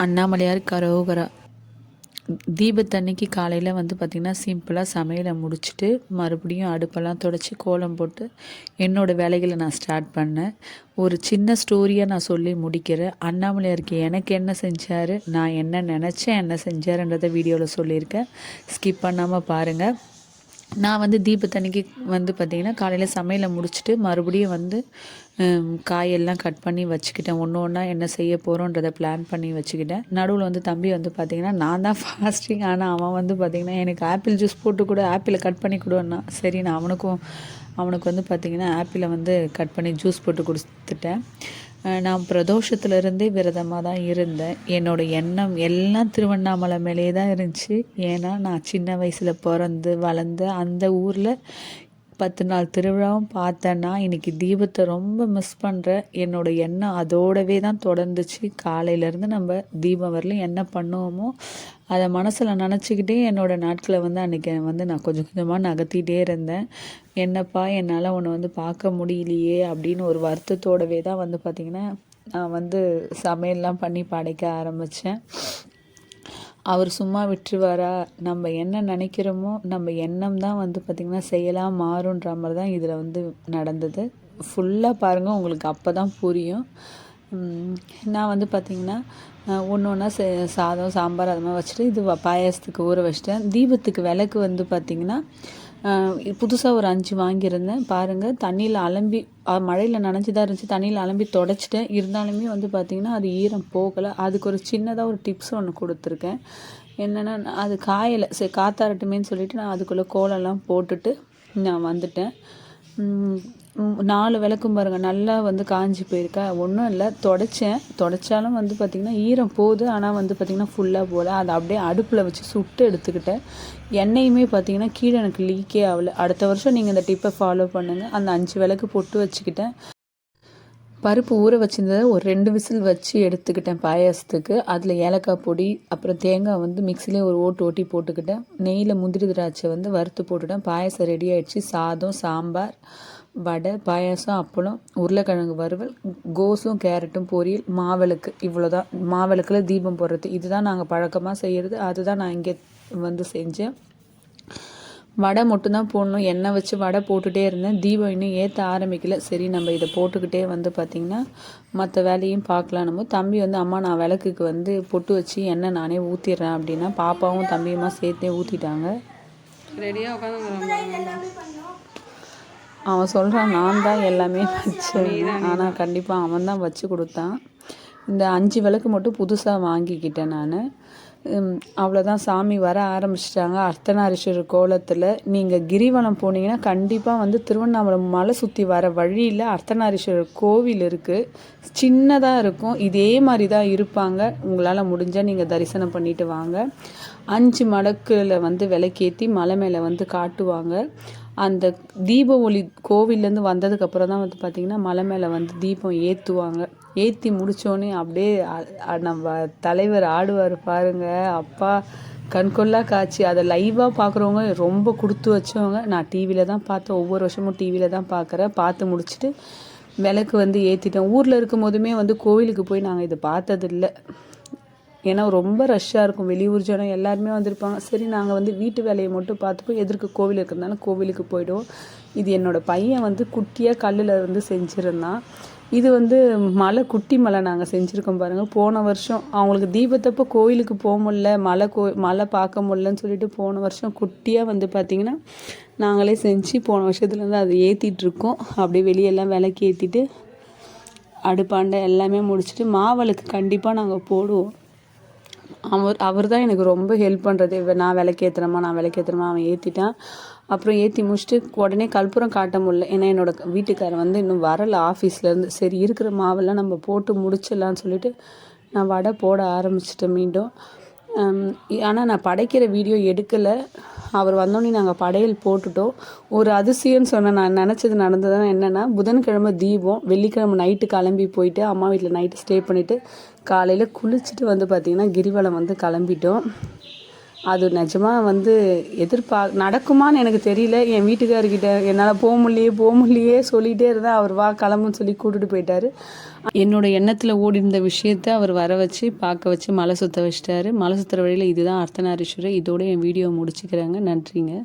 அண்ணாமலையார் கரோகரா. தீபத்தன்னைக்கு காலையில் பார்த்திங்கன்னா சிம்பிளாக சமையலை முடிச்சுட்டு மறுபடியும் அடுப்பெல்லாம் துடைச்சி கோலம் போட்டு என்னோடய வேலைகளை நான் ஸ்டார்ட் பண்ணேன். ஒரு சின்ன ஸ்டோரியாக நான் சொல்லி முடிக்கிறேன். அண்ணாமலையாருக்கு எனக்கு என்ன செஞ்சார், நான் என்ன நினச்சேன், என்ன செஞ்சாருன்றதை வீடியோவில் சொல்லியிருக்கேன். ஸ்கிப் பண்ணாமல் பாருங்கள். நான் தீபத்தன்னைக்கு பார்த்திங்கன்னா காலையில் சமையலை முடிச்சுட்டு மறுபடியும் காயெல்லாம் கட் பண்ணி வச்சுக்கிட்டேன். ஒன்று ஒன்றா என்ன செய்ய போகிறோன்றதை பிளான் பண்ணி வச்சுக்கிட்டேன். நடுவில் தம்பி பார்த்திங்கன்னா நான் தான் ஃபாஸ்டிங், ஆனால் அவன் பார்த்திங்கன்னா எனக்கு ஆப்பிள் ஜூஸ் போட்டு கூட ஆப்பிளை கட் பண்ணி கொடுன்னா. சரி, நான் அவனுக்கு பார்த்திங்கன்னா ஆப்பிளை கட் பண்ணி ஜூஸ் போட்டு கொடுத்துட்டேன். நான் பிரதோஷத்துலேருந்தே விரதமாக தான் இருந்தேன். என்னோடய எண்ணம் எல்லாம் திருவண்ணாமலை மேலே தான் இருந்துச்சு. ஏன்னா நான் சின்ன வயசில் பிறந்து வளர்ந்து அந்த ஊரில் 10 நாள் திருவிழாவும் பார்த்தேன்னா இன்றைக்கி தீபத்தை ரொம்ப மிஸ் பண்ணுறேன். என்னோடய எண்ணம் அதோடவே தான் தொடர்ந்துச்சு. காலையிலேருந்து நம்ம தீபம் வரலும் என்ன பண்ணுவோமோ அதை மனசில் நினச்சிக்கிட்டே என்னோடய நாட்களை அன்றைக்கி நான் கொஞ்சம் கொஞ்சமாக நகர்த்திகிட்டே இருந்தேன். என்னப்பா என்னால் உன்னை பார்க்க முடியலையே அப்படின்னு ஒரு வருத்தத்தோடவே தான் பார்த்திங்கன்னா நான் சமையல்லாம் பண்ணி படைக்க ஆரம்பித்தேன். அவர் சும்மா விட்டுருவாரா? நம்ம என்ன நினைக்கிறோமோ நம்ம எண்ணம் தான் பார்த்திங்கன்னா செயலாக மாறுன்ற மாதிரி தான் இதில் நடந்தது. ஃபுல்லாக பாருங்கள், உங்களுக்கு அப்போ தான் புரியும். நான் பார்த்திங்கன்னா ஒன்று ஒன்றா சாதம் சாம்பார் அது மாதிரி வச்சுட்டு இது பாயாசத்துக்கு ஊற வச்சிட்டேன். தீபத்துக்கு விளக்கு பார்த்திங்கன்னா புதுசாக ஒரு 5 வாங்கியிருந்தேன். பாருங்கள், தண்ணியில் அலம்பி மழையில் நனைஞ்சி தான் இருந்துச்சு. தண்ணியில் அலம்பி தொடச்சிட்டேன். இருந்தாலுமே பார்த்திங்கன்னா அது ஈரம் போகலை. அதுக்கு ஒரு சின்னதாக ஒரு டிப்ஸ் ஒன்று கொடுத்துருக்கேன். என்னென்னா அது காயலை, சரி காத்தாரட்டுமேன்னு சொல்லிவிட்டு நான் அதுக்குள்ளே கோலம்லாம் போட்டுட்டு நான் வந்துட்டேன். 4 விளக்கும் பாருங்கள் நல்லா காஞ்சி போயிருக்கா. ஒன்றும் இல்லை, தொடச்சாலும் பார்த்திங்கன்னா ஈரம் போகுது. ஆனால் பார்த்திங்கன்னா ஃபுல்லாக போகல. அதை அப்படியே அடுப்பில் வச்சு சுட்டு எடுத்துக்கிட்டேன். எண்ணெயுமே பார்த்திங்கன்னா கீழே எனக்கு லீக்கே ஆகலை. அடுத்த வருஷம் நீங்கள் இந்த டிப்பை ஃபாலோ பண்ணுங்கள். அந்த 5 விளக்கு பொட்டு வச்சுக்கிட்டேன். பருப்பு ஊற வச்சுருந்ததை ஒரு 2 விசில் வச்சு எடுத்துக்கிட்டேன் பாயாசத்துக்கு. அதில் ஏலக்காய் பொடி அப்புறம் தேங்காய் மிக்சிலே ஒரு ஓட்டி போட்டுக்கிட்டேன். நெய்யில் முந்திரி திராட்சை வறுத்து போட்டுட்டேன். பாயாசம் ரெடி ஆகிடுச்சு. சாதம், சாம்பார், வடை, பாயாசம், அப்பளம், உருளைக்கிழங்கு வறுவல், கோஸும் கேரட்டும் பொரியல், மாவிளக்கு. இவ்வளோதான். மாவிளக்கில் தீபம் போடுறது இதுதான் நாங்கள் பழக்கமாக செய்கிறது. அதுதான் நான் இங்கே செஞ்சேன். வடை மட்டும்தான் போடணும். எண்ணெய் வச்சு வடை போட்டுகிட்டே இருந்தேன். தீபம் இன்னும் ஏற்ற ஆரம்பிக்கல. சரி, நம்ம இதை போட்டுக்கிட்டே பார்த்திங்கன்னா மற்ற வேலையும் பார்க்கலாம். நம்ம தம்பி அம்மா நான் விளக்குக்கு பொட்டு வச்சு எண்ணெய் நானே ஊற்றிடுறேன் அப்படின்னா பாப்பாவும் தம்பியுமா சேர்த்தே ஊற்றிட்டாங்க. ரெடியாக உட்காந்து அவன் சொல்கிறான் நான் தான் எல்லாமே வச்சேன். ஆனால் கண்டிப்பாக அவன் தான் வச்சு கொடுத்தான். இந்த 5 விளக்கு மட்டும் புதுசாக வாங்கிக்கிட்டேன் நான். அவ்வளோதான். சாமி வர ஆரம்பிச்சிட்டாங்க. அர்த்தநாரீஸ்வரர் கோலத்தில். நீங்கள் கிரிவலம் போனீங்கன்னா கண்டிப்பாக திருவண்ணாமலை மலை சுற்றி வர வழியில் அர்த்தநாரீஸ்வரர் கோவில் இருக்குது. சின்னதாக இருக்கும். இதே மாதிரி தான் இருப்பாங்க. உங்களால் முடிஞ்சால் நீங்கள் தரிசனம் பண்ணிவிட்டு வாங்க. 5 மடக்கில் விளக்கேற்றி மலை மேலே காட்டுவாங்க. அந்த தீப ஒளி கோவிலேருந்து வந்ததுக்கப்புறம் தான் பார்த்திங்கன்னா மலை மேலே தீபம் ஏற்றுவாங்க. ஏற்றி முடித்தோடனே அப்படியே நம்ம தலைவர் ஆடுவார் பாருங்கள். அப்பா கண்கொள்ளா காட்சி. அதை லைவாக பார்க்குறவங்க ரொம்ப கொடுத்து வச்சவங்க. நான் டிவியில் தான் பார்த்தேன். ஒவ்வொரு வருஷமும் டிவியில் தான் பார்க்குறேன். பார்த்து முடிச்சுட்டு விளக்கு ஏற்றிட்டேன். ஊரில் இருக்கும் போதுமே கோவிலுக்கு போய் நாங்கள் இதை பார்த்ததில்லை. ஏன்னா ரொம்ப ரஷ்ஷாக இருக்கும். வெளியூர் ஜனம் எல்லாருமே வந்திருப்பாங்க. சரி, நாங்கள் வீட்டு வேலையை மட்டும் பார்த்துப்போம். எதிர்க்க கோவில் இருக்கிறதுனால கோவிலுக்கு போய்டுவோம். இது என்னோடய பையன் குட்டியாக கல்லில் செஞ்சுருந்தான். இது மலை, குட்டி மலை நாங்கள் செஞ்சுருக்கோம் பாருங்கள். போன வருஷம் அவங்களுக்கு தீபத்தப்போ கோவிலுக்கு போக முடியல, மலை பார்க்க முடியலன்னு சொல்லிட்டு போன வருஷம் குட்டியாக பார்த்திங்கன்னா நாங்களே செஞ்சு போன வருஷத்துலேருந்து அதை ஏற்றிட்டுருக்கோம். அப்படியே வெளியெல்லாம் விளக்கு ஏற்றிட்டு அடுப்பாண்டை எல்லாமே முடிச்சுட்டு மாவிளக்கு கண்டிப்பாக நாங்கள் போடுவோம். அவர் தான் எனக்கு ரொம்ப ஹெல்ப் பண்ணுறது. நான் விளக்கேற்றுறேம்மா அவன் ஏற்றிட்டான். அப்புறம் ஏற்றி முடிச்சுட்டு உடனே கற்பூரம் காட்ட முடியல. ஏன்னா என்னோடய வீட்டுக்காரர் இன்னும் வரலை ஆஃபீஸ்லேருந்து. சரி, இருக்கிற மாவெல்லாம் நம்ம போட்டு முடிச்சிடலான்னு சொல்லிட்டு நான் வடை போட ஆரம்பிச்சிட்டேன் மீண்டும். ஆனால் நான் படைக்கிற வீடியோ எடுக்கலை. அவர் வந்தோடனே நாங்கள் படையல் போட்டுட்டோம். ஒரு அதிசயம்னு சொன்னேன். நான் நினச்சது நடந்ததுன்னா என்னென்னா, புதன்கிழமை தீபம், வெள்ளிக்கிழமை நைட்டு கிளம்பி போயிட்டு அம்மா வீட்டில் நைட்டு ஸ்டே பண்ணிவிட்டு காலையில் குளிச்சுட்டு பார்த்திங்கன்னா கிரிவலம் கிளம்பிட்டோம். அது நிஜமாக வந்து நடக்குமான்னு எனக்கு தெரியல. என் வீட்டுக்காரர்கிட்ட என்னால் போக முடியலையே சொல்லிகிட்டே இருந்தேன். அவர் வா கிளம்புன்னு சொல்லி கூட்டிகிட்டு போயிட்டார். என்னோட எண்ணத்தில் ஓடி இருந்த விஷயத்த அவர் வர வச்சு பார்க்க வச்சு மலை சுற்ற வச்சிட்டாரு. மலை சுற்றுற வழியில் இதுதான் அர்த்தநாரீஸ்வரர். இதோட என் வீடியோ முடிச்சுக்கிறேங்க. நன்றிங்க.